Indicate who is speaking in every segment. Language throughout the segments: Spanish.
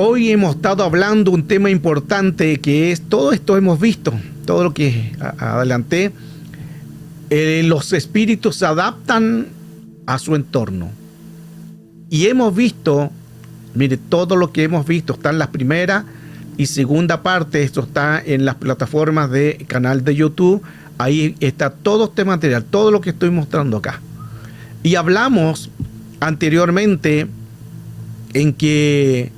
Speaker 1: Hoy hemos estado hablando un tema importante que es todo esto hemos visto, todo lo que adelanté. Los espíritus se adaptan a su entorno. Y hemos visto, mire, todo lo que hemos visto está en la primera y segunda parte. Esto está en las plataformas de canal de YouTube. Ahí está todo este material, todo lo que estoy mostrando acá. Y hablamos anteriormente en que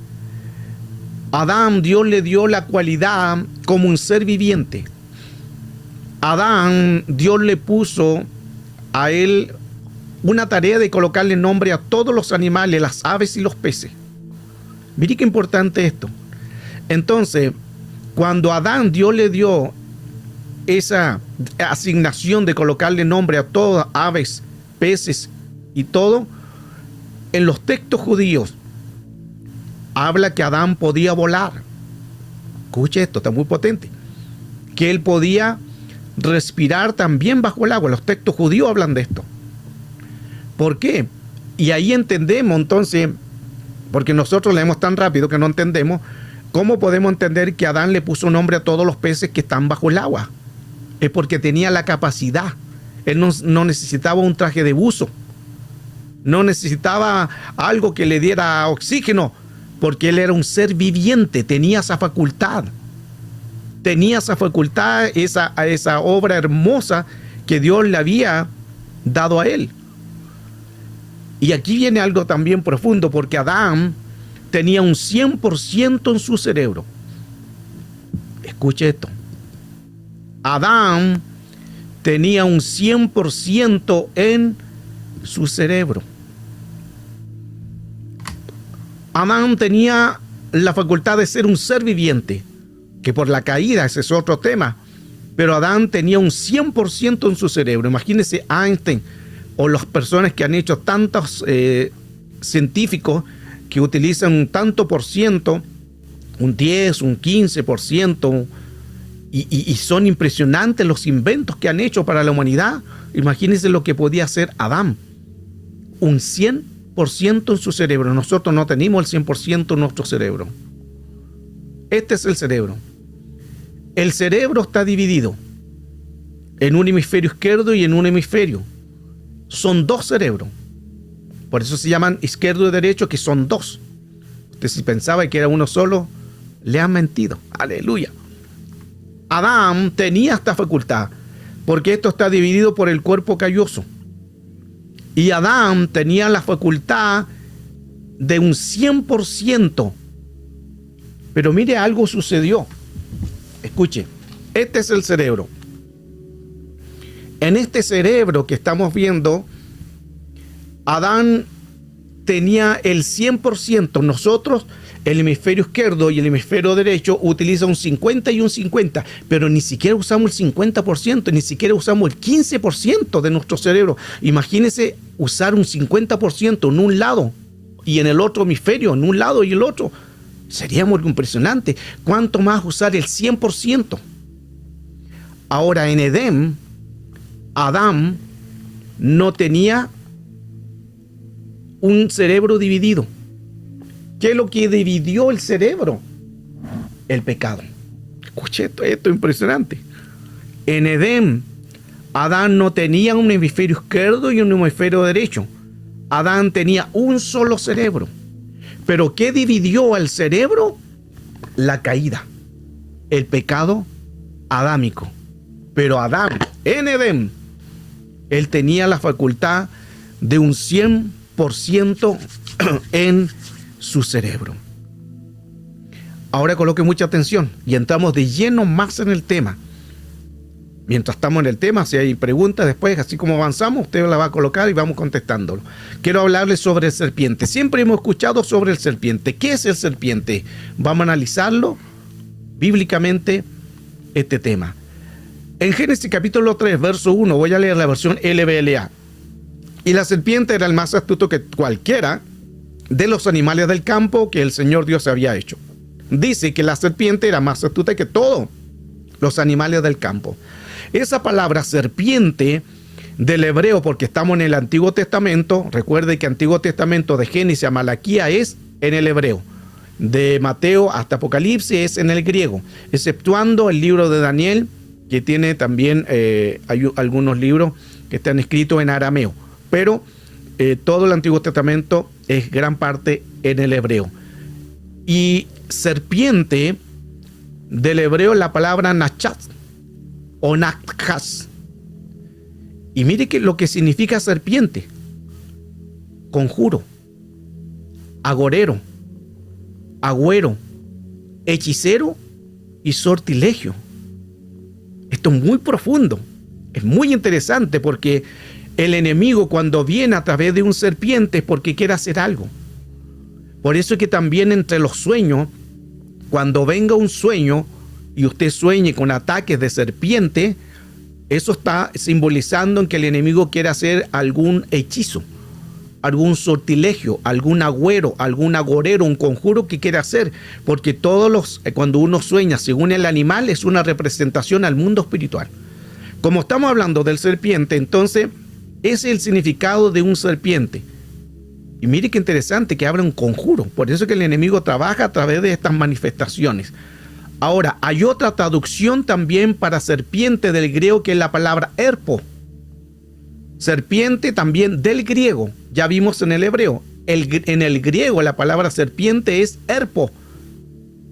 Speaker 1: Adán, Dios le dio la cualidad como un ser viviente. Adán, Dios le puso a él una tarea de colocarle nombre a todos los animales, las aves y los peces. Mire qué importante esto. Entonces, cuando a Adán Dios le dio esa asignación de colocarle nombre a todas aves, peces y todo, en los textos judíos habla que Adán podía volar. Escuche esto, está muy potente. Que él podía respirar también bajo el agua. Los textos judíos hablan de esto. ¿Por qué? Y ahí entendemos entonces, porque nosotros leemos tan rápido que no entendemos, ¿cómo podemos entender que Adán le puso nombre a todos los peces que están bajo el agua? Es porque tenía la capacidad. Él no necesitaba un traje de buzo. No necesitaba algo que le diera oxígeno, porque él era un ser viviente, tenía esa facultad. Tenía esa facultad, esa obra hermosa que Dios le había dado a él. Y aquí viene algo también profundo, porque Adán tenía un 100% en su cerebro. Escuche esto. Adán tenía un 100% en su cerebro. Adán tenía la facultad de ser un ser viviente, que por la caída, ese es otro tema, pero Adán tenía un 100% en su cerebro. Imagínense Einstein o las personas que han hecho tantos científicos que utilizan un tanto por ciento, un 10, un 15%, y son impresionantes los inventos que han hecho para la humanidad. Imagínense lo que podía hacer Adán, un 100% en su cerebro. Nosotros no tenemos el 100% en nuestro cerebro. Este es el cerebro. El cerebro está dividido en un hemisferio izquierdo y en un hemisferio. Son dos cerebros. Por eso se llaman izquierdo y derecho, que son dos. Usted si pensaba que era uno solo, le han mentido. Aleluya. Adán tenía esta facultad, porque esto está dividido por el cuerpo calloso. Y Adán tenía la facultad de un 100%. Pero mire, algo sucedió. Escuche, este es el cerebro. En este cerebro que estamos viendo, Adán tenía el 100%. Nosotros, el hemisferio izquierdo y el hemisferio derecho, utilizan un 50 y un 50, pero ni siquiera usamos el 50%, ni siquiera usamos el 15% de nuestro cerebro. Imagínese usar un 50% en un lado y en el otro hemisferio, en un lado y el otro. Sería muy impresionante. ¿Cuánto más usar el 100%? Ahora, en Edén, Adán no tenía un cerebro dividido. ¿Qué es lo que dividió el cerebro? El pecado. Escuche esto es impresionante. En Edén, Adán no tenía un hemisferio izquierdo y un hemisferio derecho. Adán tenía un solo cerebro. Pero ¿qué dividió al cerebro? La caída, el pecado adámico. Pero Adán, en Edén, él tenía la facultad de un 100% en su cerebro. Ahora coloque mucha atención y entramos de lleno más en el tema. Mientras estamos en el tema, si hay preguntas después, así como avanzamos, usted la va a colocar y vamos contestándolo. Quiero hablarles sobre el serpiente. Siempre hemos escuchado sobre el serpiente. ¿Qué es el serpiente? Vamos a analizarlo bíblicamente este tema. En Génesis capítulo 3, verso 1, voy a leer la versión LBLA. Y la serpiente era el más astuto que cualquiera de los animales del campo que el Señor Dios había hecho. Dice que la serpiente era más astuta que todos los animales del campo. Esa palabra serpiente del hebreo, porque estamos en el Antiguo Testamento, recuerde que Antiguo Testamento de Génesis a Malaquía es en el hebreo. de Mateo hasta Apocalipsis es en el griego, exceptuando el libro de Daniel, que tiene también hay algunos libros que están escritos en arameo, pero todo el Antiguo Testamento es gran parte en el hebreo. Y serpiente, del hebreo la palabra nachat o nachas. Y mire que lo que significa serpiente: conjuro, agorero, agüero, hechicero y sortilegio. Esto es muy profundo, es muy interesante, porque el enemigo, cuando viene a través de un serpiente, es porque quiere hacer algo. Por eso es que también entre los sueños, cuando venga un sueño y usted sueñe con ataques de serpiente, eso está simbolizando en que el enemigo quiere hacer algún hechizo, algún sortilegio, algún agüero, algún agorero, un conjuro que quiere hacer, porque cuando uno sueña según el animal, es una representación al mundo espiritual. Como estamos hablando del serpiente, entonces ese es el significado de un serpiente. Y mire qué interesante que habla un conjuro. Por eso es que el enemigo trabaja a través de estas manifestaciones. Ahora, hay otra traducción también para serpiente del griego, que es la palabra herpo. Serpiente también del griego, ya vimos en el hebreo. En el griego la palabra serpiente es herpo.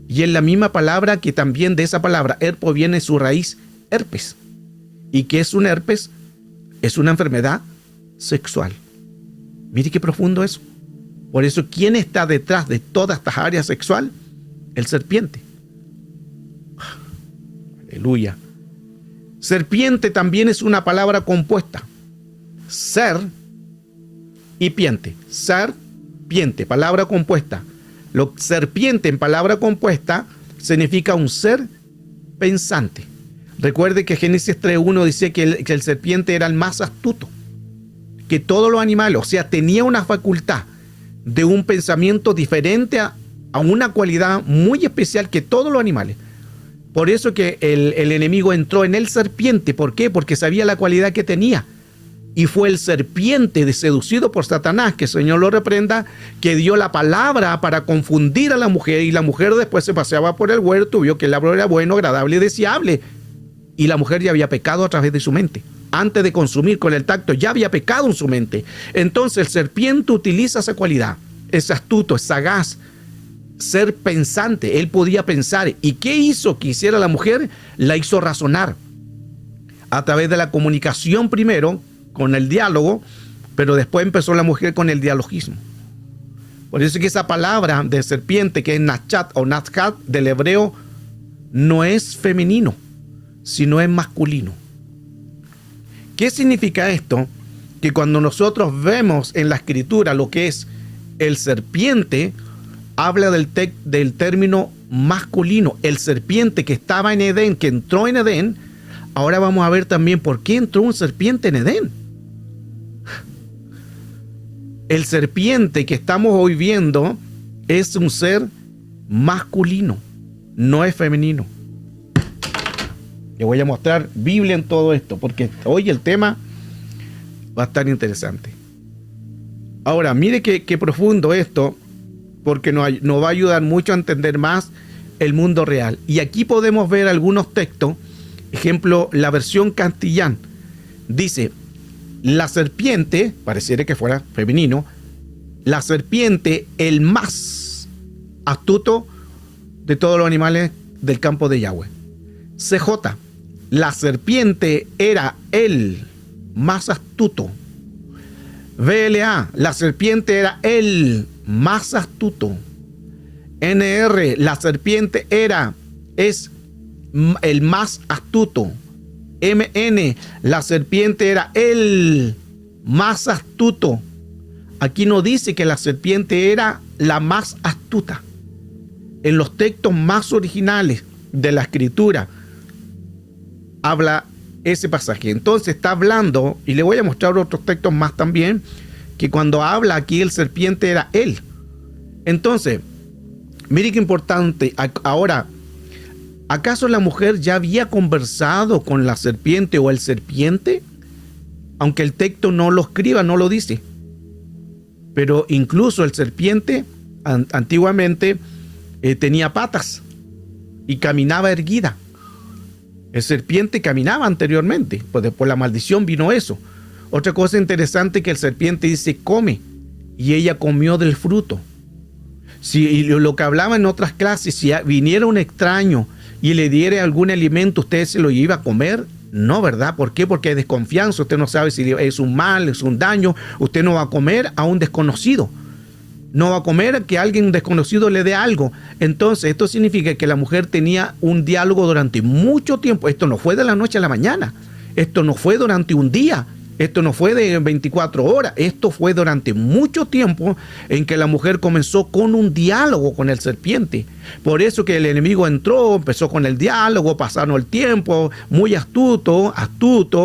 Speaker 1: Y en la misma palabra, que también de esa palabra herpo viene su raíz herpes. ¿Y qué es un herpes? Es una enfermedad sexual. Mire qué profundo eso. Por eso, ¿quién está detrás de todas estas áreas sexual? El serpiente. Aleluya. Serpiente también es una palabra compuesta. Ser y piente. Ser, piente, palabra compuesta. Serpiente en palabra compuesta significa un ser pensante. Recuerde que Génesis 3:1 dice que el serpiente era el más astuto que todos los animales, o sea, tenía una facultad de un pensamiento diferente a una cualidad muy especial que todos los animales. Por eso que el enemigo entró en el serpiente. ¿Por qué? Porque sabía la cualidad que tenía. Y fue el serpiente, seducido por Satanás, que el Señor lo reprenda, que dio la palabra para confundir a la mujer. Y la mujer después se paseaba por el huerto, vio que el árbol era bueno, agradable y deseable. Y la mujer ya había pecado a través de su mente. Antes de consumir con el tacto, ya había pecado en su mente. Entonces el serpiente utiliza esa cualidad. Es astuto, es sagaz, ser pensante. Él podía pensar. ¿Y qué hizo que hiciera la mujer? La hizo razonar. A través de la comunicación primero, con el diálogo, pero después empezó la mujer con el dialogismo. Por eso es que esa palabra de serpiente, que es nachat o natkat del hebreo, no es femenino, sino es masculino. ¿Qué significa esto? Que cuando nosotros vemos en la escritura lo que es el serpiente, habla del término masculino. El serpiente que estaba en Edén, que entró en Edén. Ahora vamos a ver también por qué entró un serpiente en Edén. El serpiente que estamos hoy viendo es un ser masculino, no es femenino. Le voy a mostrar Biblia en todo esto, porque hoy el tema va a estar interesante. Ahora, mire qué profundo esto, porque nos va a ayudar mucho a entender más el mundo real. Y aquí podemos ver algunos textos. Ejemplo, la versión castellana dice: la serpiente, pareciera que fuera femenino, la serpiente, el más astuto de todos los animales del campo de Yahweh. CJ, la serpiente era el más astuto. VLA, la serpiente era el más astuto. NR, la serpiente es el más astuto. MN, la serpiente era el más astuto. Aquí no dice que la serpiente era la más astuta. En los textos más originales de la escritura habla ese pasaje. Entonces está hablando, y le voy a mostrar otros textos más también, que cuando habla aquí el serpiente era él. Entonces, mire qué importante. Ahora, ¿acaso la mujer ya había conversado con la serpiente o el serpiente? Aunque el texto no lo escriba, no lo dice. Pero incluso el serpiente, antiguamente, tenía patas y caminaba erguida. El serpiente caminaba anteriormente, pues por la maldición vino eso. Otra cosa interesante que el serpiente dice come, y ella comió del fruto. Y lo que hablaba en otras clases, si viniera un extraño y le diera algún alimento, ¿usted se lo iba a comer? No, ¿verdad? ¿Por qué? Porque hay desconfianza. Usted no sabe si es un mal, es un daño. Usted no va a comer a un desconocido. No va a comer que alguien desconocido le dé algo. Entonces, esto significa que la mujer tenía un diálogo durante mucho tiempo. Esto no fue de la noche a la mañana. Esto no fue durante un día. Esto no fue de 24 horas. Esto fue durante mucho tiempo en que la mujer comenzó con un diálogo con el serpiente. Por eso que el enemigo entró, empezó con el diálogo, pasaron el tiempo, muy astuto,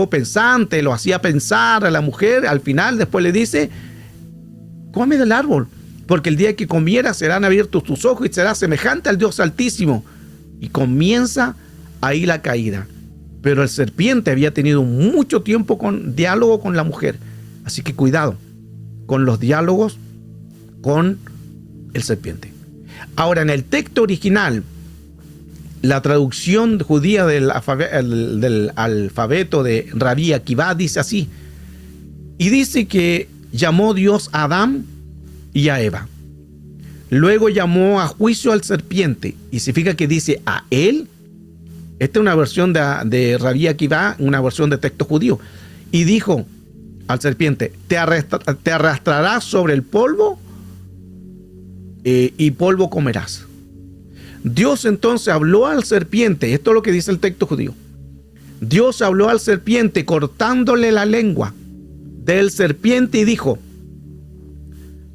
Speaker 1: pensante, lo hacía pensar a la mujer. Al final, después le dice, come del árbol, porque el día que comieras serán abiertos tus ojos y serás semejante al Dios Altísimo. Y comienza ahí la caída. Pero el serpiente había tenido mucho tiempo con diálogo con la mujer. Así que cuidado con los diálogos con el serpiente. Ahora, en el texto original, la traducción judía del alfabeto de Rabí Akivá dice así. Y dice que llamó Dios a Adán y a Eva. Luego llamó a juicio al serpiente. Y significa que dice a él. Esta es una versión de Rabí Akivá, una versión de texto judío. Y dijo al serpiente, te arrastrarás sobre el polvo y polvo comerás. Dios entonces habló al serpiente, esto es lo que dice el texto judío. Dios habló al serpiente cortándole la lengua del serpiente y dijo,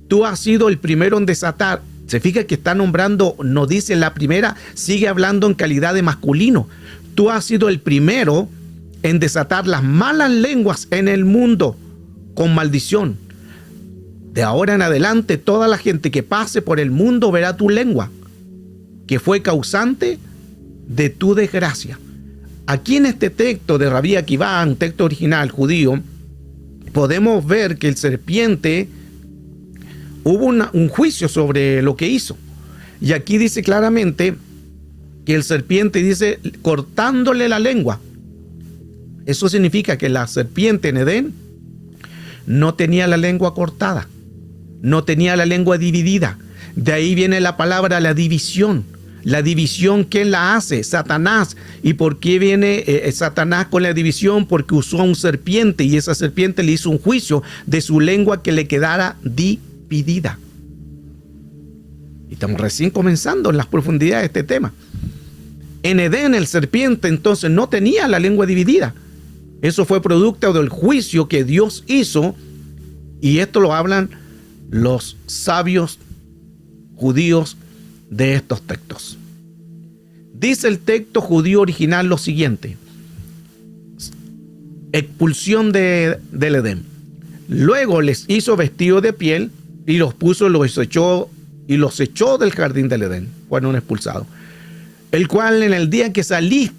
Speaker 1: tú has sido el primero en desatar. Se fija que está nombrando, no dice la primera, sigue hablando en calidad de masculino. Tú has sido el primero en desatar las malas lenguas en el mundo con maldición. De ahora en adelante, toda la gente que pase por el mundo verá tu lengua, que fue causante de tu desgracia. Aquí en este texto de Rabí Akivá, un texto original judío, podemos ver que el serpiente hubo un juicio sobre lo que hizo. Y aquí dice claramente que el serpiente dice cortándole la lengua. Eso significa que la serpiente en Edén no tenía la lengua cortada, no tenía la lengua dividida. De ahí viene la palabra la división. La división, ¿quién la hace? Satanás. ¿Y por qué viene Satanás con la división? Porque usó a un serpiente y esa serpiente le hizo un juicio de su lengua que le quedara dividida. Y estamos recién comenzando en las profundidades de este tema. En Edén el serpiente entonces no tenía la lengua dividida. Eso fue producto del juicio que Dios hizo, y esto lo hablan los sabios judíos de estos textos. Dice el texto judío original lo siguiente: expulsión del Edén. Luego les hizo vestido de piel y los puso, los echó del jardín del Edén. Fueron expulsados. El cual el día que salió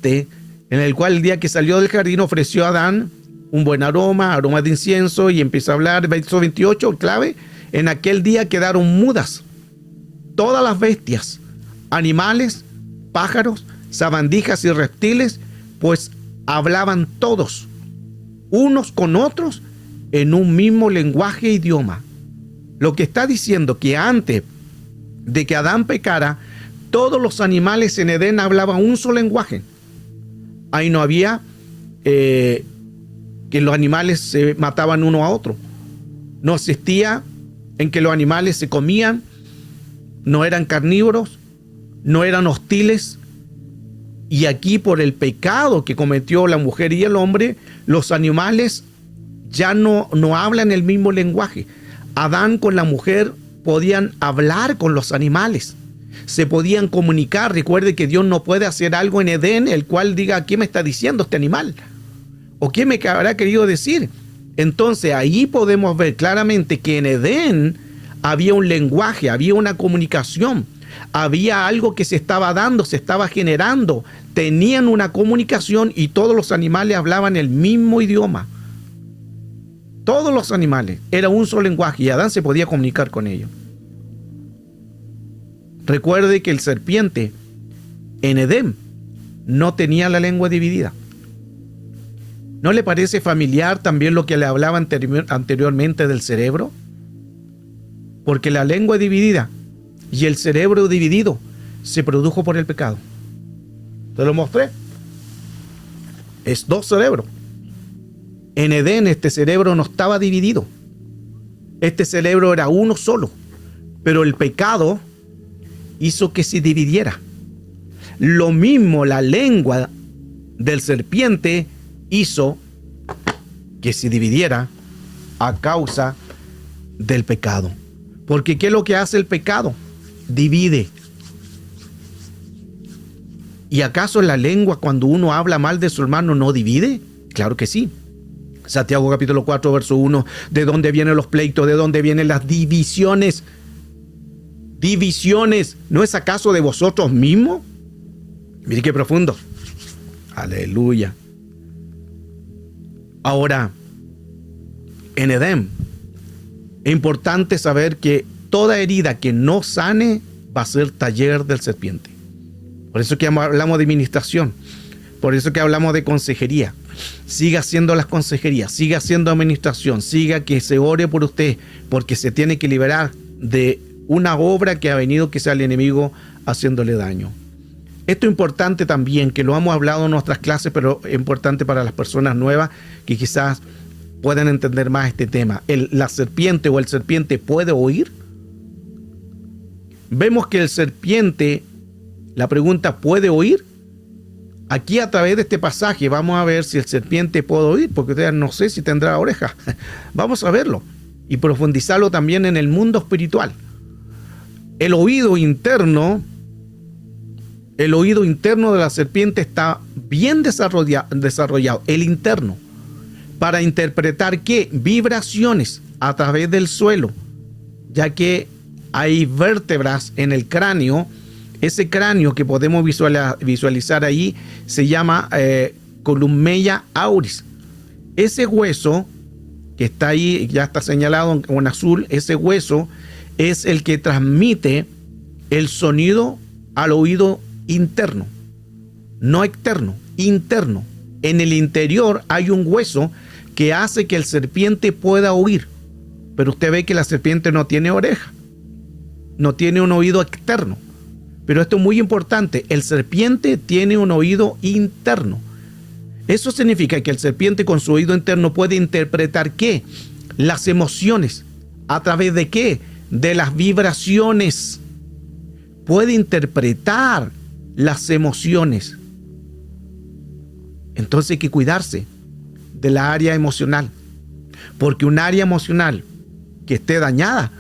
Speaker 1: del jardín ofreció a Adán un buen aroma de incienso, y empieza a hablar, verso 28, clave: en aquel día quedaron mudas todas las bestias, animales, pájaros, sabandijas y reptiles, pues hablaban todos, unos con otros, en un mismo lenguaje e idioma. Lo que está diciendo que antes de que Adán pecara, todos los animales en Edén hablaban un solo lenguaje. Ahí no había que los animales se mataban uno a otro. No existía en que los animales se comían, no eran carnívoros, no eran hostiles. Y aquí, por el pecado que cometió la mujer y el hombre, los animales ya no hablan el mismo lenguaje. Adán con la mujer podían hablar con los animales, se podían comunicar. Recuerde que Dios no puede hacer algo en Edén el cual diga, ¿qué me está diciendo este animal? ¿O qué me habrá querido decir? Entonces ahí podemos ver claramente que en Edén había un lenguaje, había una comunicación, había algo que se estaba dando, se estaba generando, tenían una comunicación, y todos los animales hablaban el mismo idioma. Todos los animales, era un solo lenguaje, y Adán se podía comunicar con ellos. Recuerde que el serpiente en Edén no tenía la lengua dividida. ¿No le parece familiar también lo que le hablaba anteriormente del cerebro? Porque la lengua dividida y el cerebro dividido se produjo por el pecado. Te lo mostré. Es dos cerebros. En Edén este cerebro no estaba dividido. Este cerebro era uno solo. Pero el pecado hizo que se dividiera. Lo mismo la lengua del serpiente hizo que se dividiera a causa del pecado. Porque ¿qué es lo que hace el pecado? Divide. ¿Y acaso la lengua, cuando uno habla mal de su hermano, no divide? Claro que sí. Santiago capítulo 4, verso 1. ¿De dónde vienen los pleitos? ¿De dónde vienen las divisiones? Divisiones. ¿No es acaso de vosotros mismos? Mire qué profundo. Aleluya. Ahora, en Edén, es importante saber que toda herida que no sane va a ser taller del serpiente. Por eso que hablamos de administración. Por eso que hablamos de consejería. Siga haciendo las consejerías, siga haciendo administración, siga que se ore por usted, porque se tiene que liberar de una obra que ha venido quizá el enemigo haciéndole daño. Esto es importante también, que lo hemos hablado en nuestras clases, pero es importante para las personas nuevas que quizás puedan entender más este tema. ¿La serpiente o el serpiente puede oír? Vemos que el serpiente, la pregunta, ¿puede oír? Aquí a través de este pasaje vamos a ver si el serpiente puede oír, porque ustedes no sé si tendrá orejas. Vamos a verlo y profundizarlo también en el mundo espiritual. El oído interno de la serpiente está bien desarrollado, el interno, para interpretar ¿qué? Vibraciones a través del suelo, ya que hay vértebras en el cráneo. Ese cráneo que podemos visualizar ahí se llama columella auris. Ese hueso que está ahí, ya está señalado en azul, ese hueso es el que transmite el sonido al oído interno, no externo, interno. En el interior hay un hueso que hace que el serpiente pueda oír, pero usted ve que la serpiente no tiene oreja, no tiene un oído externo. Pero esto es muy importante, el serpiente tiene un oído interno. Eso significa que el serpiente con su oído interno puede interpretar ¿qué? Las emociones. ¿A través de qué? De las vibraciones. Puede interpretar las emociones. Entonces hay que cuidarse de la área emocional, porque un área emocional que esté dañada,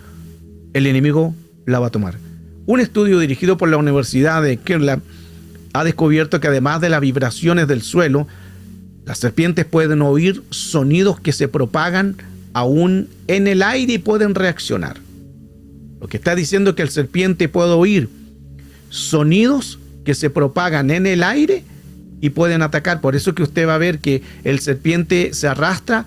Speaker 1: el enemigo la va a tomar. Un estudio dirigido por la Universidad de Kirtland ha descubierto que además de las vibraciones del suelo, las serpientes pueden oír sonidos que se propagan aún en el aire y pueden reaccionar. Lo que está diciendo es que el serpiente puede oír sonidos que se propagan en el aire y pueden atacar. Por eso que usted va a ver que el serpiente se arrastra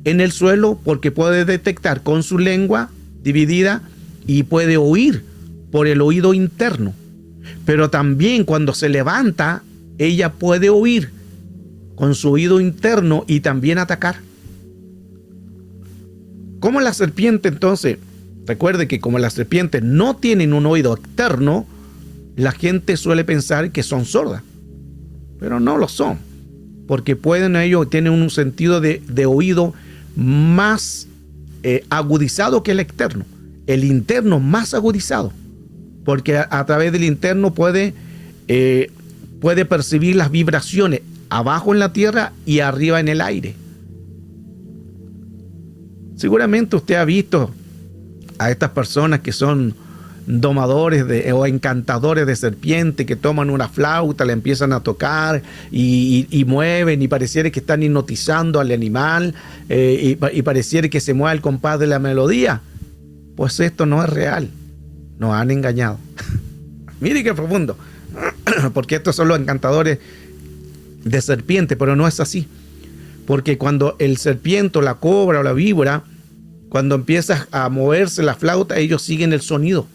Speaker 1: en el suelo, porque puede detectar con su lengua dividida y puede oír por el oído interno. Pero también cuando se levanta, ella puede oír con su oído interno y también atacar. Como la serpiente, entonces, recuerde que como las serpientes no tienen un oído externo, la gente suele pensar que son sordas, pero no lo son, porque ellos tienen un sentido de oído más agudizado que el externo. El interno más agudizado, porque a través del interno puede percibir las vibraciones abajo en la tierra y arriba en el aire. Seguramente usted ha visto a estas personas que son domadores o encantadores de serpiente, que toman una flauta, le empiezan a tocar y mueven, y pareciera que están hipnotizando al animal, y pareciera que se mueve al compás de la melodía. Pues esto no es real. Nos han engañado. Mire qué profundo. Porque estos son los encantadores de serpiente, pero no es así. Porque cuando el serpiente, la cobra o la víbora, cuando empieza a moverse la flauta, ellos siguen el sonido.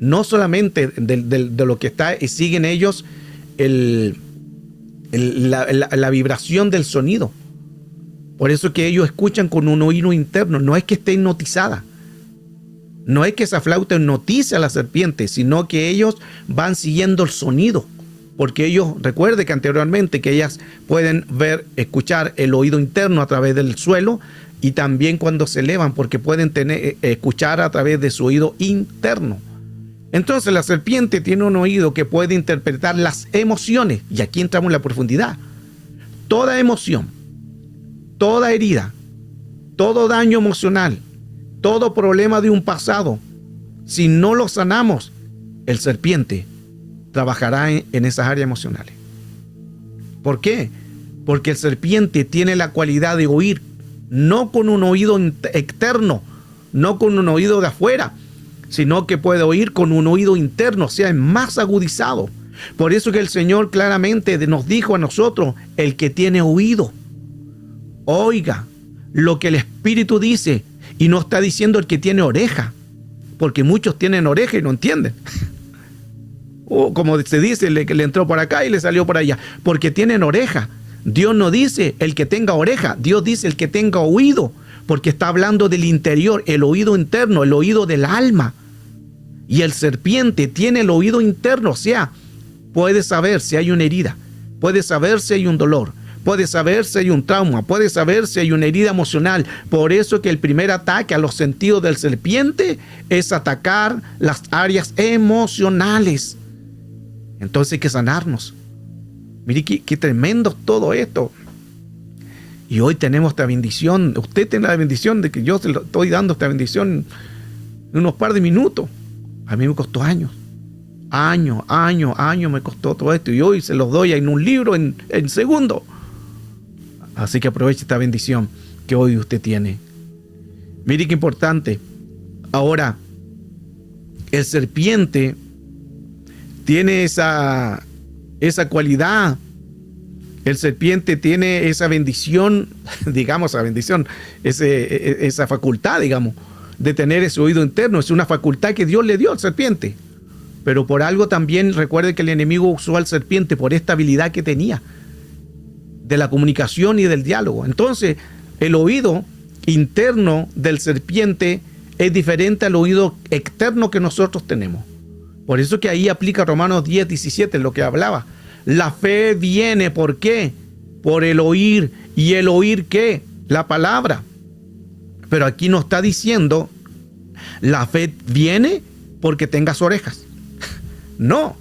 Speaker 1: no solamente de lo que está, y siguen ellos la vibración del sonido. Por eso que ellos escuchan con un oído interno. No es que esté hipnotizada, no es que esa flauta hipnotice a la serpiente, sino que ellos van siguiendo el sonido. Porque ellos, recuerde que anteriormente que ellas pueden escuchar el oído interno a través del suelo, y también cuando se elevan, porque pueden escuchar a través de su oído interno. Entonces la serpiente tiene un oído que puede interpretar las emociones, y aquí entramos en la profundidad. Toda emoción, toda herida, todo daño emocional, todo problema de un pasado, si no lo sanamos, el serpiente trabajará en esas áreas emocionales. ¿Por qué? Porque el serpiente tiene la cualidad de oír, no con un oído externo, no con un oído de afuera, sino que puede oír con un oído interno, o sea, es más agudizado. Por eso que el Señor claramente nos dijo a nosotros: el que tiene oído, oiga lo que el Espíritu dice, y no está diciendo el que tiene oreja, porque muchos tienen oreja y no entienden. O como se dice, le entró por acá y le salió por allá, porque tienen oreja. Dios no dice el que tenga oreja, Dios dice el que tenga oído, porque está hablando del interior, el oído interno, el oído del alma. Y el serpiente tiene el oído interno, o sea, puede saber si hay una herida, puede saber si hay un dolor, puede saber si hay un trauma, puede saber si hay una herida emocional. Por eso que el primer ataque a los sentidos del serpiente es atacar las áreas emocionales. Entonces hay que sanarnos. Mire qué tremendo es todo esto. Y hoy tenemos esta bendición. Usted tiene la bendición de que yo se lo estoy dando esta bendición en unos par de minutos. A mí me costó años me costó todo esto, y hoy se los doy en un libro en segundos. Así que aproveche esta bendición que hoy usted tiene. Mire qué importante. Ahora, el serpiente tiene esa cualidad. El serpiente tiene esa bendición, digamos, esa facultad, digamos, de tener ese oído interno. Es una facultad que Dios le dio al serpiente. Pero por algo también recuerde que el enemigo usó al serpiente por esta habilidad que tenía de la comunicación y del diálogo. Entonces, el oído interno del serpiente es diferente al oído externo que nosotros tenemos. Por eso que ahí aplica Romanos 10:17, lo que hablaba. La fe viene, ¿por qué? Por el oír. ¿Y el oír qué? La palabra. Pero aquí no está diciendo la fe viene porque tengas orejas. No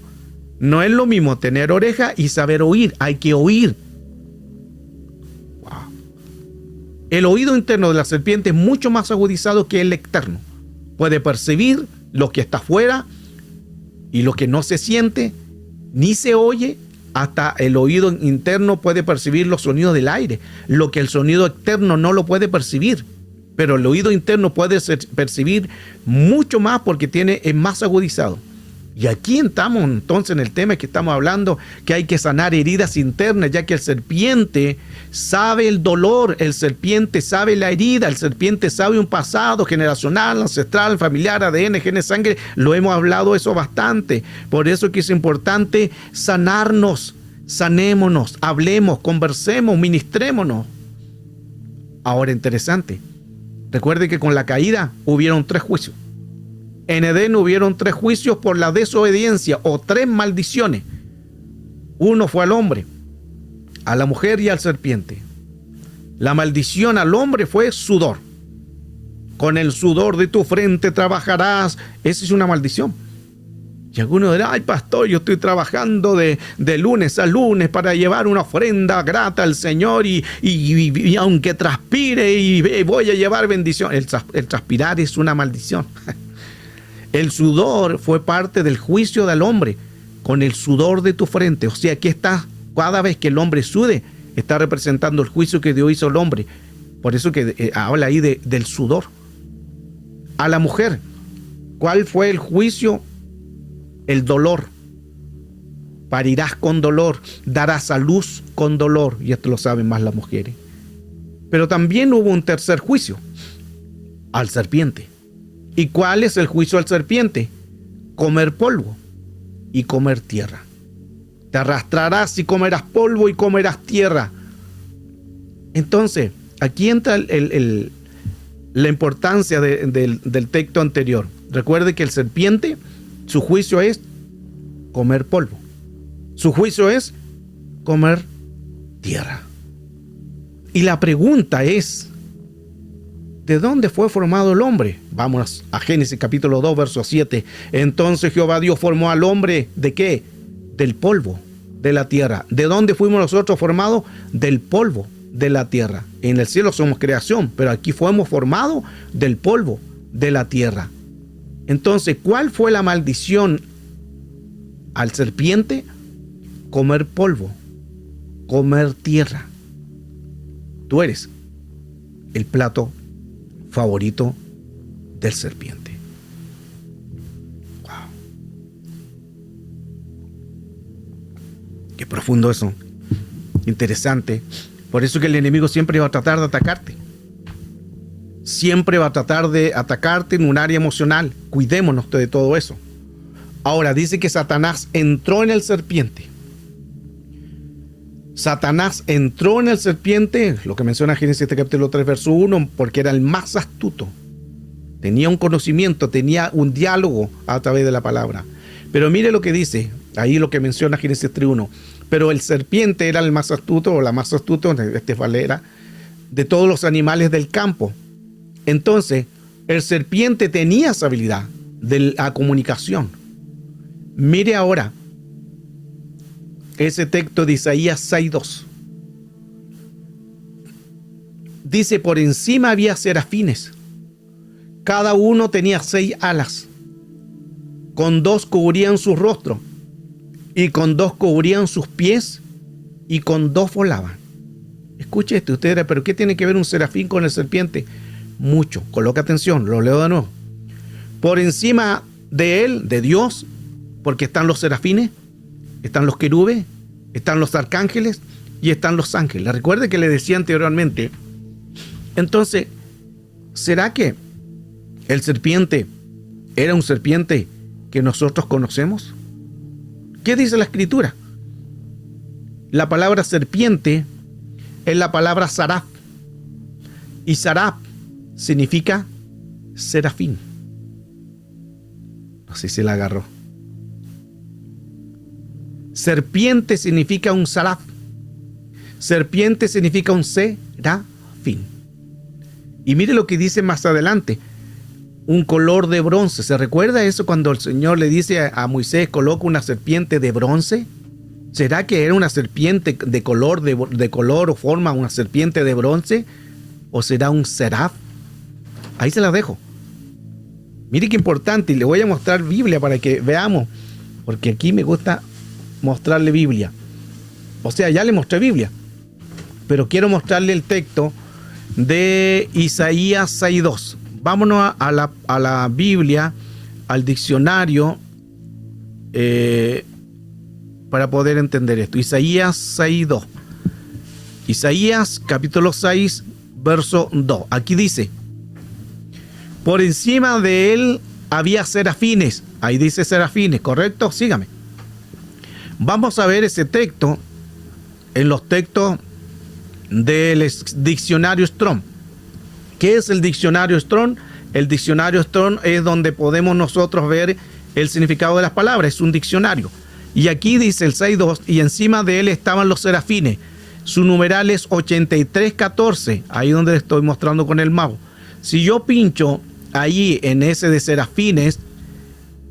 Speaker 1: es lo mismo tener oreja y saber oír. Hay que oír. Wow. El oído interno de la serpiente es mucho más agudizado que el externo. Puede percibir lo que está afuera y lo que no se siente ni se oye. Hasta el oído interno puede percibir los sonidos del aire, lo que el sonido externo no lo puede percibir. Pero el oído interno puede percibir mucho más porque es más agudizado. Y aquí estamos entonces en el tema que estamos hablando, que hay que sanar heridas internas, ya que el serpiente sabe el dolor, el serpiente sabe la herida, el serpiente sabe un pasado generacional, ancestral, familiar, ADN, genes, sangre. Lo hemos hablado eso bastante. Por eso que es importante sanarnos, sanémonos, hablemos, conversemos, ministrémonos. Ahora, interesante. Recuerde que con la caída hubieron 3 juicios. En Edén hubieron 3 juicios por la desobediencia, o 3 maldiciones. Uno fue al hombre, a la mujer y al serpiente. La maldición al hombre fue sudor. Con el sudor de tu frente trabajarás. Esa es una maldición. Y algunos dirán: ay, pastor, yo estoy trabajando de lunes a lunes para llevar una ofrenda grata al Señor y aunque transpire y voy a llevar bendición. El transpirar es una maldición. El sudor fue parte del juicio del hombre, con el sudor de tu frente. O sea, que cada vez que el hombre sude, está representando el juicio que Dios hizo al hombre. Por eso que habla ahí del sudor. A la mujer, ¿cuál fue el juicio? El dolor. Parirás con dolor, darás a luz con dolor. Y esto lo saben más las mujeres. Pero también hubo un tercer juicio, al serpiente. ¿Y cuál es el juicio al serpiente? comer polvo y comer tierra. Te arrastrarás y comerás polvo y comerás tierra. Entonces, aquí entra la importancia del texto anterior. Recuerde que el serpiente, su juicio es comer polvo. Su juicio es comer tierra. Y la pregunta es, ¿de dónde fue formado el hombre? Vamos a Génesis capítulo 2, verso 7. Entonces Jehová Dios formó al hombre, ¿de qué? Del polvo de la tierra. ¿De dónde fuimos nosotros formados? Del polvo de la tierra. En el cielo somos creación, pero aquí fuimos formados del polvo de la tierra. Entonces, ¿cuál fue la maldición al serpiente? Comer polvo, comer tierra. Tú eres el plato favorito del serpiente. Wow. Qué profundo eso. Interesante. Por eso que el enemigo siempre va a tratar de atacarte. Siempre va a tratar de atacarte en un área emocional. Cuidémonos de todo eso. Ahora dice que Satanás entró en el serpiente. Satanás entró en el serpiente, lo que menciona Génesis capítulo 3, verso 1, porque era el más astuto. Tenía un conocimiento, tenía un diálogo a través de la palabra. Pero mire lo que dice, ahí lo que menciona Génesis 3:1. Pero el serpiente era el más astuto, o la más astuto, Valera, de todos los animales del campo. Entonces, el serpiente tenía esa habilidad de la comunicación. Mire ahora ese texto de Isaías 6:2. Dice, por encima había serafines. Cada uno tenía 6 alas. Con 2 cubrían su rostro, y con 2 cubrían sus pies, y con 2 volaban. Escuche esto, usted dirá, ¿pero qué tiene que ver un serafín con el serpiente? Mucho. Coloca atención, lo leo de nuevo. Por encima de él, de Dios, porque están los serafines, están los querubes, están los arcángeles y están los ángeles. Recuerde que le decía anteriormente. Entonces, ¿será que el serpiente era un serpiente que nosotros conocemos? ¿Qué dice la Escritura? La palabra serpiente es la palabra saraf. Y saraf significa serafín. No sé si la agarró. Serpiente significa un saraf. Serpiente significa un serafín. Y mire lo que dice más adelante. Un color de bronce. ¿Se recuerda eso cuando el Señor le dice a Moisés, coloca una serpiente de bronce? ¿Será que era una serpiente de color o forma una serpiente de bronce? ¿O será un seraf? Ahí se la dejo. Mire qué importante. Y le voy a mostrar Biblia para que veamos. Porque aquí me gusta mostrarle Biblia. O sea, ya le mostré Biblia. Pero quiero mostrarle el texto de Isaías 6:2. Vámonos a la Biblia, al diccionario, para poder entender esto. Isaías 6:2. Isaías capítulo 6, verso 2. Aquí dice, por encima de él había serafines. Ahí dice serafines, ¿correcto? Sígame. Vamos a ver ese texto en los textos del diccionario Strong. ¿Qué es el diccionario Strong? El diccionario Strong es donde podemos nosotros ver el significado de las palabras. Es un diccionario. Y aquí dice el 6.2, y encima de él estaban los serafines. Su numeral es 8314. Ahí donde estoy mostrando con el mouse. Si yo pincho ahí en ese de serafines,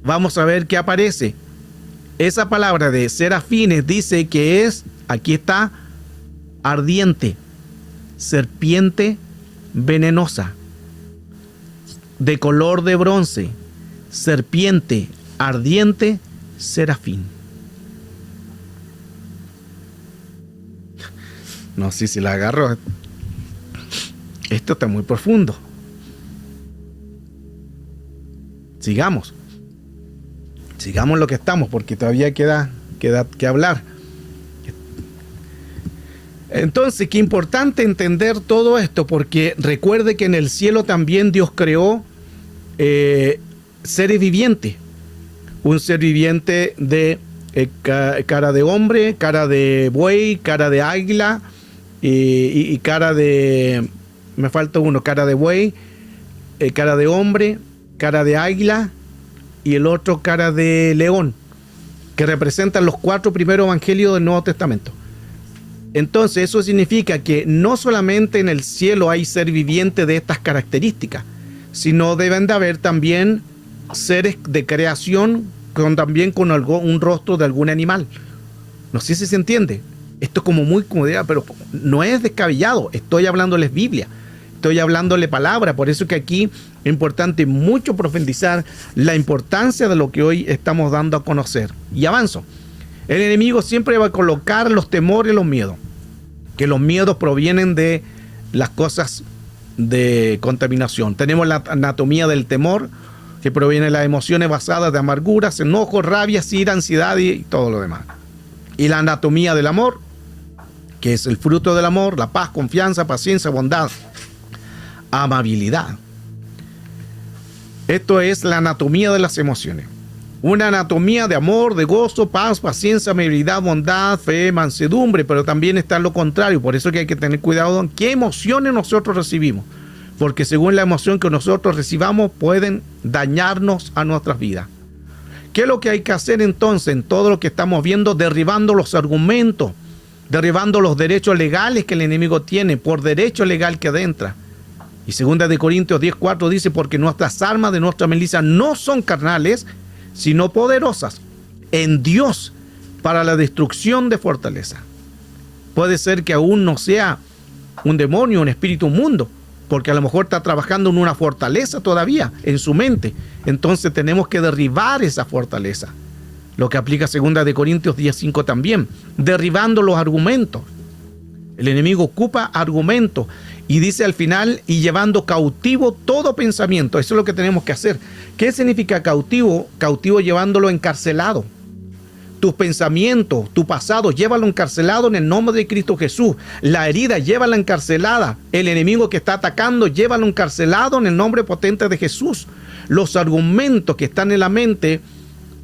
Speaker 1: vamos a ver qué aparece. Esa palabra de serafines dice que es, aquí está, ardiente, serpiente venenosa, de color de bronce, serpiente, ardiente, serafín. No sé si la agarro. Esto está muy profundo. Sigamos lo que estamos, porque todavía queda que hablar. Entonces, qué importante entender todo esto, porque recuerde que en el cielo también Dios creó seres vivientes. un ser viviente de cara de hombre, cara de buey, cara de águila y cara de... Me falta uno, cara de buey, cara de hombre, cara de águila y el otro cara de león, que representan los 4 primeros evangelios del Nuevo Testamento. Entonces eso significa que no solamente en el cielo hay ser viviente de estas características, sino deben de haber también seres de creación también con un rostro de algún animal. No sé si se entiende. Esto es como muy comodidad, pero no es descabellado. Estoy hablándoles Biblia, estoy hablándole palabra. Por eso que aquí es importante mucho profundizar la importancia de lo que hoy estamos dando a conocer. Y avanzo. El enemigo siempre va a colocar los temores y los miedos. Que los miedos provienen de las cosas de contaminación. Tenemos la anatomía del temor, que proviene de las emociones basadas de amarguras, enojos, rabias, ira, ansiedad y todo lo demás. Y la anatomía del amor, que es el fruto del amor, la paz, confianza, paciencia, bondad, amabilidad. Esto es la anatomía de las emociones. Una anatomía de amor, de gozo, paz, paciencia, amabilidad, bondad, fe, mansedumbre, pero también está lo contrario. Por eso que hay que tener cuidado en qué emociones nosotros recibimos, porque según la emoción que nosotros recibamos pueden dañarnos a nuestras vidas. ¿Qué es lo que hay que hacer entonces en todo lo que estamos viendo? Derribando los argumentos, derribando los derechos legales que el enemigo tiene, por derecho legal que adentra. Y 2 Corintios 10:4 dice, porque nuestras armas de nuestra milicia no son carnales, sino poderosas en Dios para la destrucción de fortaleza. Puede ser que aún no sea un demonio, un espíritu inmundo, porque a lo mejor está trabajando en una fortaleza todavía en su mente. Entonces tenemos que derribar esa fortaleza. Lo que aplica 2 Corintios 10:5 también, derribando los argumentos. El enemigo ocupa argumentos y dice al final, y llevando cautivo todo pensamiento. Eso es lo que tenemos que hacer. ¿Qué significa cautivo? Cautivo llevándolo encarcelado. Tus pensamientos, tu pasado, llévalo encarcelado en el nombre de Cristo Jesús. La herida, llévala encarcelada. El enemigo que está atacando, llévalo encarcelado en el nombre potente de Jesús. Los argumentos que están en la mente,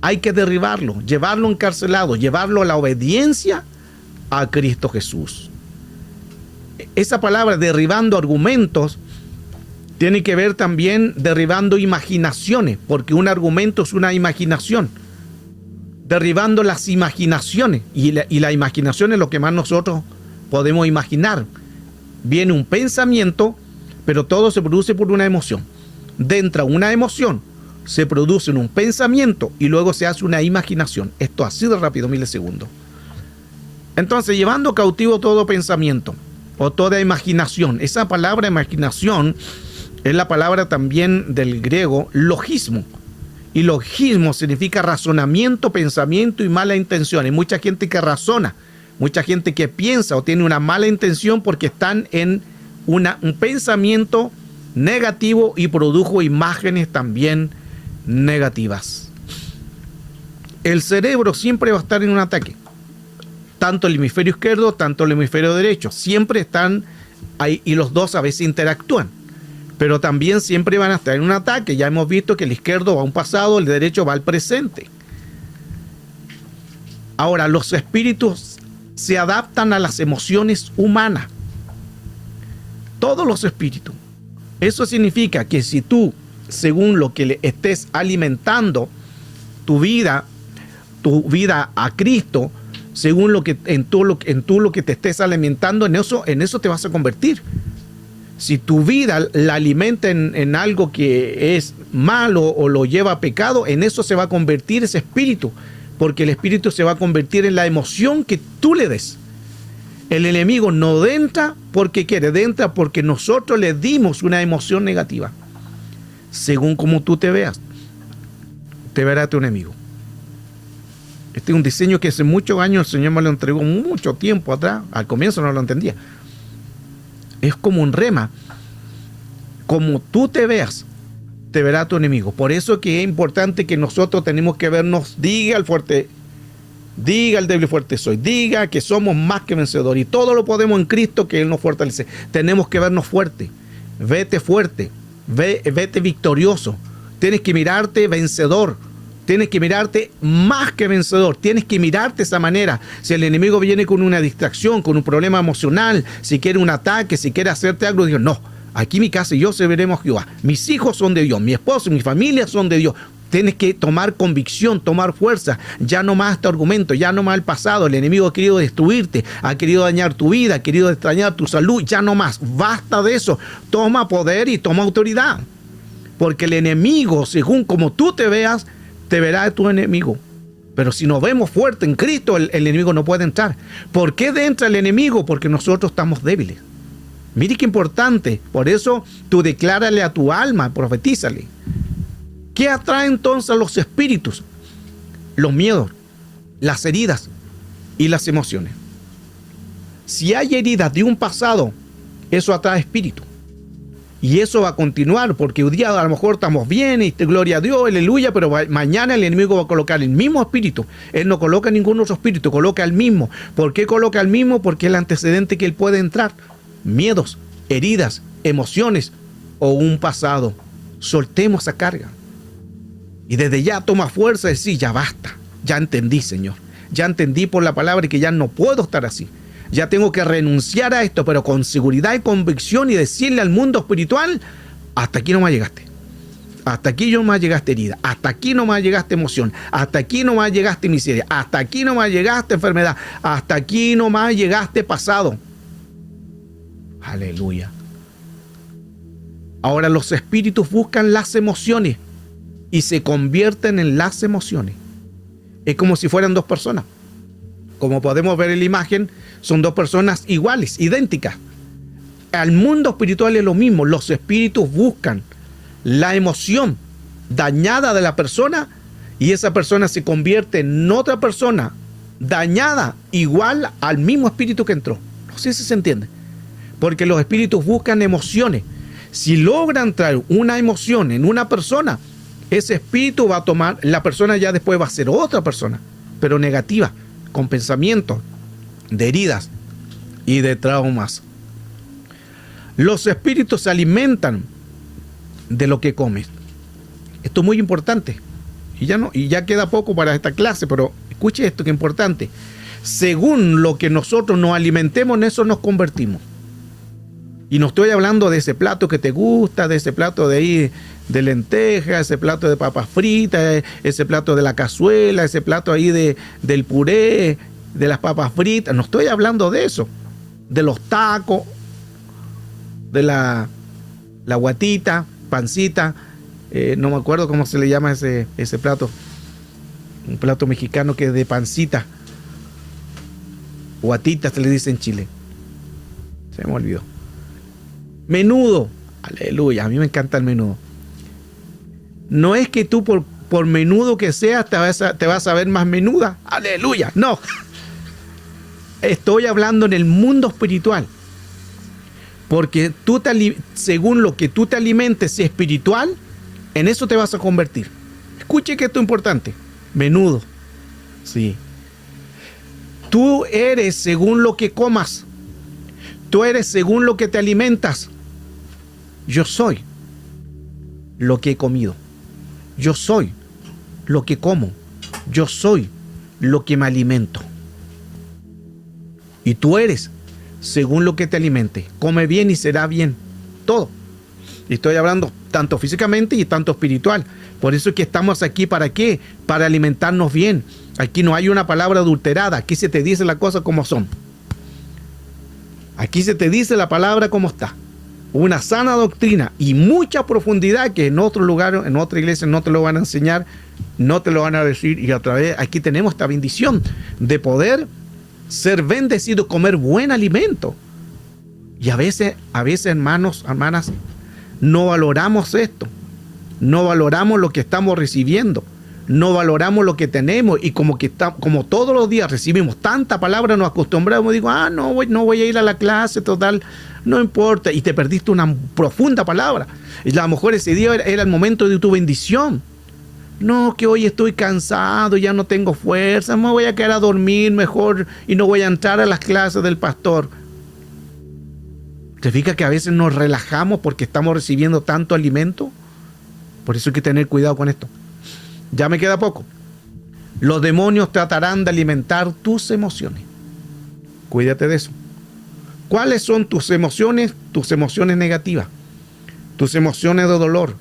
Speaker 1: hay que derribarlo, llevarlo encarcelado, llevarlo a la obediencia a Cristo Jesús. Esa palabra derribando argumentos tiene que ver también derribando imaginaciones, porque un argumento es una imaginación. Derribando las imaginaciones, y la imaginación es lo que más nosotros podemos imaginar. Viene un pensamiento, pero todo se produce por una emoción. Dentro de una emoción se produce un pensamiento y luego se hace una imaginación. Esto así de rápido, milisegundos. Entonces, llevando cautivo todo pensamiento o toda imaginación. Esa palabra imaginación es la palabra también del griego logismo. Y logismo significa razonamiento, pensamiento y mala intención. Hay mucha gente que razona, mucha gente que piensa o tiene una mala intención porque están en un pensamiento negativo y produjo imágenes también negativas. El cerebro siempre va a estar en un ataque. Tanto el hemisferio izquierdo, tanto el hemisferio derecho. Siempre están ahí y los dos a veces interactúan. Pero también siempre van a estar en un ataque. Ya hemos visto que el izquierdo va a un pasado, el derecho va al presente. Ahora, los espíritus se adaptan a las emociones humanas. Todos los espíritus. Eso significa que si tú, según lo que le estés alimentando tu vida a Cristo, según lo que en tú lo que te estés alimentando, en eso te vas a convertir. Si tu vida la alimenta en algo que es malo o lo lleva a pecado, en eso se va a convertir ese espíritu, porque el espíritu se va a convertir en la emoción que tú le des. El enemigo no entra porque quiere, entra porque nosotros le dimos una emoción negativa. Según como tú te veas, te verá tu enemigo. Este es un diseño que hace muchos años el Señor me lo entregó mucho tiempo atrás. Al comienzo no lo entendía. Es como un rema. Como tú te veas, te verá tu enemigo. Por eso que es importante que nosotros tenemos que vernos, diga el fuerte, diga el débil fuerte soy, diga que somos más que vencedores y todo lo podemos en Cristo que Él nos fortalece. Tenemos que vernos fuerte, vete victorioso, tienes que mirarte vencedor, Tienes que mirarte más que vencedor. Tienes que mirarte de esa manera. Si el enemigo viene con una distracción, con un problema emocional, si quiere un ataque, si quiere hacerte algo, digo, no, aquí mi casa y yo serviremos a Jehová. Mis hijos son de Dios, mi esposo y mi familia son de Dios. Tienes que tomar convicción, tomar fuerza. Ya no más este argumento, ya no más el pasado. El enemigo ha querido destruirte, ha querido dañar tu vida, ha querido extrañar tu salud. Ya no más. Basta de eso. Toma poder y toma autoridad. Porque el enemigo, según como tú te veas, te verá tu enemigo. Pero si nos vemos fuerte en Cristo, el enemigo no puede entrar. ¿Por qué entra el enemigo? Porque nosotros estamos débiles. Mire qué importante. Por eso tú declárale a tu alma, profetízale. ¿Qué atrae entonces a los espíritus? Los miedos, las heridas y las emociones. Si hay heridas de un pasado, eso atrae espíritu. Y eso va a continuar, porque un día a lo mejor estamos bien, y gloria a Dios, aleluya, pero mañana el enemigo va a colocar el mismo espíritu. Él no coloca ningún otro espíritu, coloca el mismo. ¿Por qué coloca el mismo? Porque es el antecedente que él puede entrar. Miedos, heridas, emociones o un pasado. Soltemos esa carga. Y desde ya toma fuerza de decir, ya basta, ya entendí, Señor. Ya entendí por la palabra y que ya no puedo estar así. Ya tengo que renunciar a esto, pero con seguridad y convicción, y decirle al mundo espiritual, hasta aquí no más llegaste. Hasta aquí no más llegaste herida. Hasta aquí no más llegaste emoción. Hasta aquí no más llegaste miseria. Hasta aquí no más llegaste enfermedad. Hasta aquí no más llegaste pasado. Aleluya. Ahora los espíritus buscan las emociones y se convierten en las emociones. Es como si fueran dos personas. Como podemos ver en la imagen, son dos personas iguales, idénticas. Al mundo espiritual es lo mismo. Los espíritus buscan la emoción dañada de la persona y esa persona se convierte en otra persona dañada, igual al mismo espíritu que entró. No sé si se entiende. Porque los espíritus buscan emociones. Si logran traer una emoción en una persona, ese espíritu va a tomar, la persona ya después va a ser otra persona, pero negativa, con pensamientos de heridas y de traumas. Los espíritus se alimentan de lo que comes. Esto es muy importante. Y ya queda poco para esta clase, pero escuche esto que es importante. Según lo que nosotros nos alimentemos, en eso nos convertimos. Y no estoy hablando de ese plato que te gusta, de ese plato de ahí de lentejas, ese plato de papas fritas, ese plato de la cazuela, ese plato ahí del puré, de las papas fritas. No estoy hablando de eso. De los tacos, de la guatita, pancita, no me acuerdo cómo se le llama ese plato. Un plato mexicano que es de pancita. Guatita se le dice en Chile. Se me olvidó. Menudo, aleluya, a mí me encanta el menudo. No es que tú por menudo que seas te vas a ver más menuda, aleluya, no. Estoy hablando en el mundo espiritual. Porque según lo que tú te alimentes espiritual, en eso te vas a convertir. Escuche que esto es importante. Menudo, sí. Tú eres según lo que comas. Tú eres según lo que te alimentas. Yo soy lo que he comido. Yo soy lo que como. Yo soy lo que me alimento. Y tú eres según lo que te alimente. Come bien y será bien. Todo. Y estoy hablando tanto físicamente y tanto espiritual. Por eso es que estamos aquí. ¿Para qué? Para alimentarnos bien. Aquí no hay una palabra adulterada. Aquí se te dice las cosas como son. Aquí se te dice la palabra como está. Una sana doctrina y mucha profundidad que en otro lugar, en otra iglesia no te lo van a enseñar, no te lo van a decir. Y otra vez aquí tenemos esta bendición de poder ser bendecidos, comer buen alimento. Y a veces hermanos, hermanas, no valoramos esto. No valoramos lo que estamos recibiendo. No valoramos lo que tenemos y como todos los días recibimos tanta palabra, nos acostumbramos, digo, no voy a ir a la clase, total, no importa, y te perdiste una profunda palabra. Y a lo mejor ese día era el momento de tu bendición. No, que hoy estoy cansado, ya no tengo fuerza, me voy a quedar a dormir mejor y no voy a entrar a las clases del pastor. ¿Te fijas que a veces nos relajamos porque estamos recibiendo tanto alimento? Por eso hay que tener cuidado con esto. Ya me queda poco. Los demonios tratarán de alimentar tus emociones. Cuídate de eso. ¿Cuáles son tus emociones? Tus emociones negativas, tus emociones de dolor,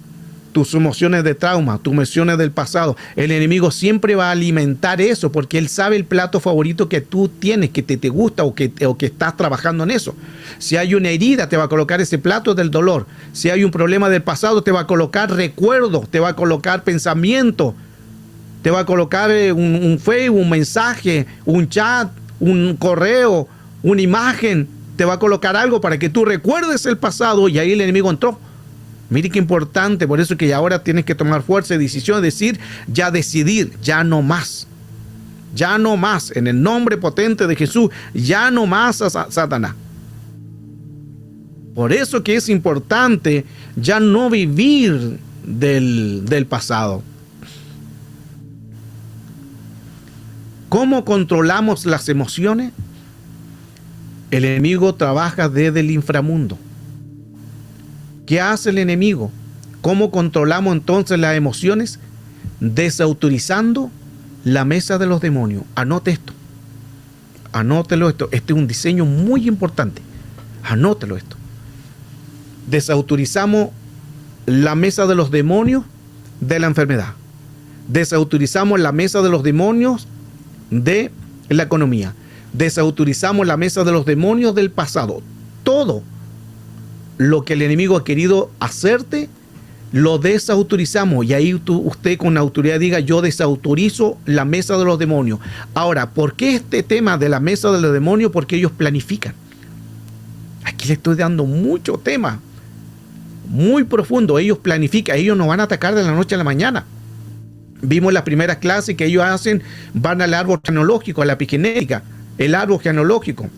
Speaker 1: tus emociones de trauma, tus emociones del pasado. El enemigo siempre va a alimentar eso porque él sabe el plato favorito que tú tienes, que te gusta o que estás trabajando en eso. Si hay una herida, te va a colocar ese plato del dolor. Si hay un problema del pasado, te va a colocar recuerdos, te va a colocar pensamientos, te va a colocar un Facebook, un mensaje, un chat, un correo, una imagen. Te va a colocar algo para que tú recuerdes el pasado y ahí el enemigo entró. Mire qué importante, por eso que ahora tienes que tomar fuerza y decisión, decidir, ya no más. Ya no más, en el nombre potente de Jesús, ya no más a Satanás. Por eso que es importante ya no vivir del pasado. ¿Cómo controlamos las emociones? El enemigo trabaja desde el inframundo. ¿Qué hace el enemigo? ¿Cómo controlamos entonces las emociones? Desautorizando la mesa de los demonios. Anote esto. Anótelo esto. Este es un diseño muy importante. Anótelo esto. Desautorizamos la mesa de los demonios de la enfermedad. Desautorizamos la mesa de los demonios de la economía. Desautorizamos la mesa de los demonios del pasado. Todo lo que el enemigo ha querido hacerte, lo desautorizamos. Y ahí usted con autoridad diga, yo desautorizo la mesa de los demonios. Ahora, ¿por qué este tema de la mesa de los demonios? Porque ellos planifican. Aquí le estoy dando mucho tema, muy profundo. Ellos planifican, ellos no van a atacar de la noche a la mañana. Vimos en las primeras clases que ellos van al árbol genealógico, a la epigenética. El árbol genealógico,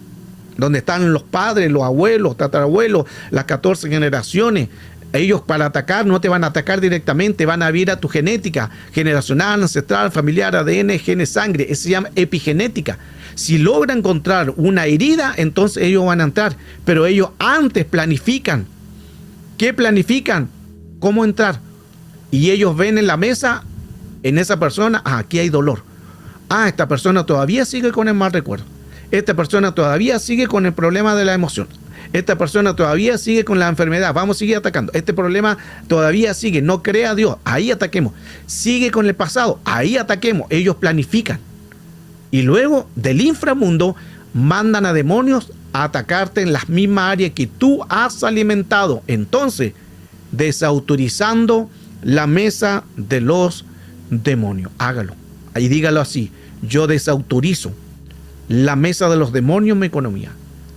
Speaker 1: donde están los padres, los abuelos, tatarabuelos, las 14 generaciones. Ellos para atacar no te van a atacar directamente, van a ir a tu genética generacional, ancestral, familiar, ADN, genes, sangre. Eso se llama epigenética. Si logran encontrar una herida, entonces ellos van a entrar. Pero ellos antes planifican. ¿Qué planifican? ¿Cómo entrar? Y ellos ven en la mesa, en esa persona, aquí hay dolor. Esta persona todavía sigue con el mal recuerdo. Esta persona todavía sigue con el problema de la emoción. Esta persona todavía sigue con la enfermedad. Vamos a seguir atacando. Este problema todavía sigue. No crea a Dios. Ahí ataquemos. Sigue con el pasado. Ahí ataquemos. Ellos planifican. Y luego del inframundo mandan a demonios a atacarte en las mismas áreas que tú has alimentado. Entonces, desautorizando la mesa de los demonios. Hágalo. Ahí dígalo así. Yo desautorizo la mesa de los demonios en mi economía.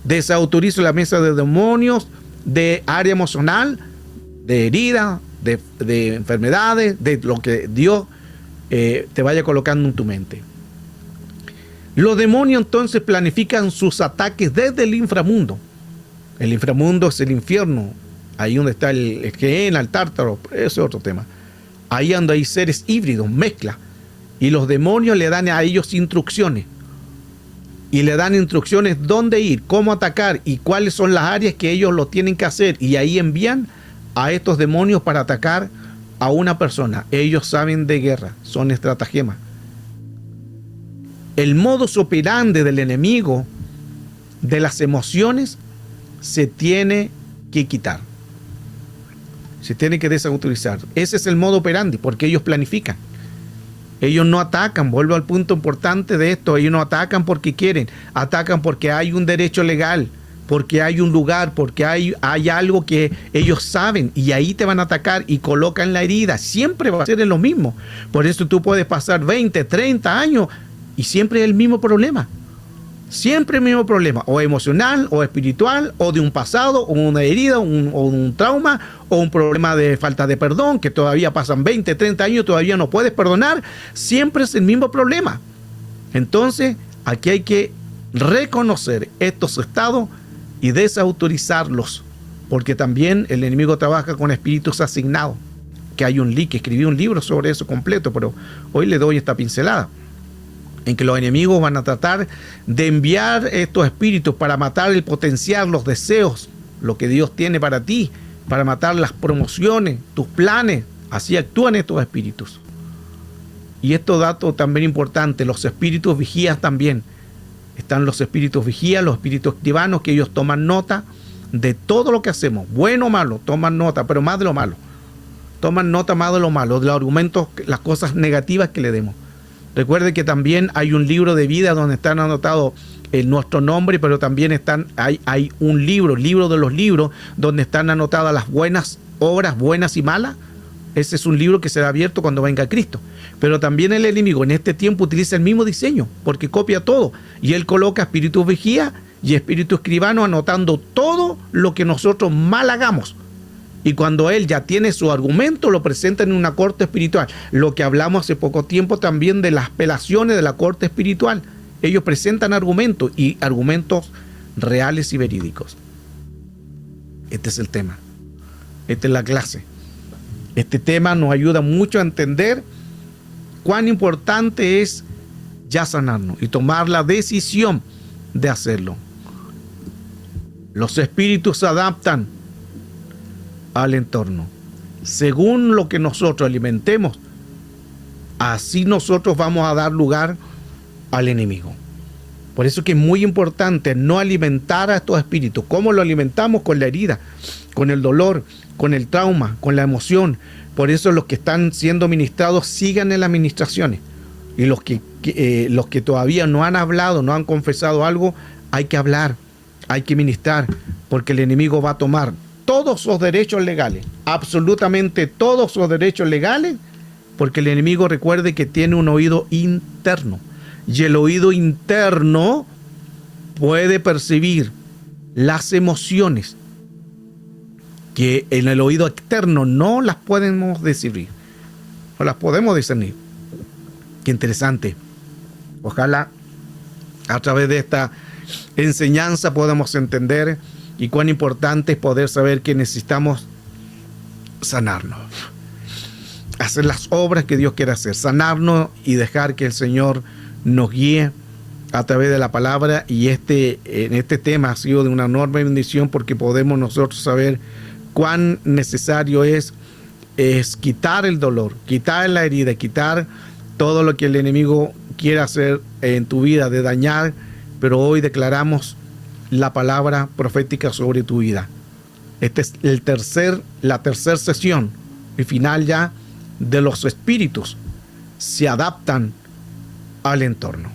Speaker 1: Desautorizo la mesa de demonios de área emocional, de herida, de enfermedades, de lo que Dios te vaya colocando en tu mente. Los demonios entonces planifican sus ataques desde el inframundo. El inframundo es el infierno, ahí donde está el Gehenna, el Tártaro, ese es otro tema. Ahí donde hay seres híbridos, mezcla. Y los demonios le dan a ellos instrucciones. Y le dan instrucciones dónde ir, cómo atacar y cuáles son las áreas que ellos lo tienen que hacer. Y ahí envían a estos demonios para atacar a una persona. Ellos saben de guerra, son estratagemas. El modus operandi del enemigo de las emociones se tiene que quitar. Se tiene que desautorizar. Ese es el modo operandi, porque ellos planifican. Ellos no atacan, vuelvo al punto importante de esto, ellos no atacan porque quieren, atacan porque hay un derecho legal, porque hay un lugar, porque hay algo que ellos saben y ahí te van a atacar y colocan la herida. Siempre va a ser lo mismo. Por eso tú puedes pasar 20, 30 años y siempre es el mismo problema. Siempre el mismo problema, o emocional, o espiritual, o de un pasado, o una herida, o un trauma, o un problema de falta de perdón, que todavía pasan 20, 30 años, todavía no puedes perdonar. Siempre es el mismo problema. Entonces, aquí hay que reconocer estos estados y desautorizarlos, porque también el enemigo trabaja con espíritus asignados, que hay un que escribí un libro sobre eso completo, pero hoy le doy esta pincelada. En que los enemigos van a tratar de enviar estos espíritus para matar el potencial, los deseos, lo que Dios tiene para ti, para matar las promociones, tus planes. Así actúan estos espíritus. Y estos datos también importantes, los espíritus vigías también. Están los espíritus vigías, los espíritus escribanos, que ellos toman nota de todo lo que hacemos, bueno o malo, toman nota, pero más de lo malo. Toman nota más de lo malo, de los argumentos, las cosas negativas que le demos. Recuerde que también hay un libro de vida donde están anotados nuestro nombre, pero también hay un libro de los libros, donde están anotadas las buenas obras, buenas y malas. Ese es un libro que será abierto cuando venga Cristo. Pero también el enemigo en este tiempo utiliza el mismo diseño, porque copia todo. Y él coloca espíritus vigía y espíritu escribano anotando todo lo que nosotros mal hagamos. Y cuando él ya tiene su argumento, lo presenta en una corte espiritual. Lo que hablamos hace poco tiempo también de las apelaciones de la corte espiritual. Ellos presentan argumentos, y argumentos reales y verídicos. Este es el tema. Esta es la clase. Este tema nos ayuda mucho a entender cuán importante es ya sanarnos y tomar la decisión de hacerlo. Los espíritus se adaptan al entorno. Según lo que nosotros alimentemos, así nosotros vamos a dar lugar al enemigo. Por eso que es muy importante no alimentar a estos espíritus. ¿Cómo lo alimentamos? Con la herida, con el dolor, con el trauma, con la emoción. Por eso los que están siendo ministrados sigan en las ministraciones. Y los que todavía no han hablado, no han confesado algo, hay que hablar, hay que ministrar, porque el enemigo va a tomar todos sus derechos legales, absolutamente todos sus derechos legales, porque el enemigo, recuerde que tiene un oído interno, y el oído interno puede percibir las emociones que en el oído externo no las podemos discernir, no las podemos discernir. Qué interesante. Ojalá a través de esta enseñanza podamos entender y cuán importante es poder saber que necesitamos sanarnos, hacer las obras que Dios quiere hacer, sanarnos y dejar que el Señor nos guíe a través de la palabra. Y en este tema ha sido de una enorme bendición, porque podemos nosotros saber cuán necesario es quitar el dolor, quitar la herida, quitar todo lo que el enemigo quiere hacer en tu vida, de dañar. Pero hoy declaramos la palabra profética sobre tu vida. Esta es la tercera sesión y final ya de los espíritus se adaptan al entorno.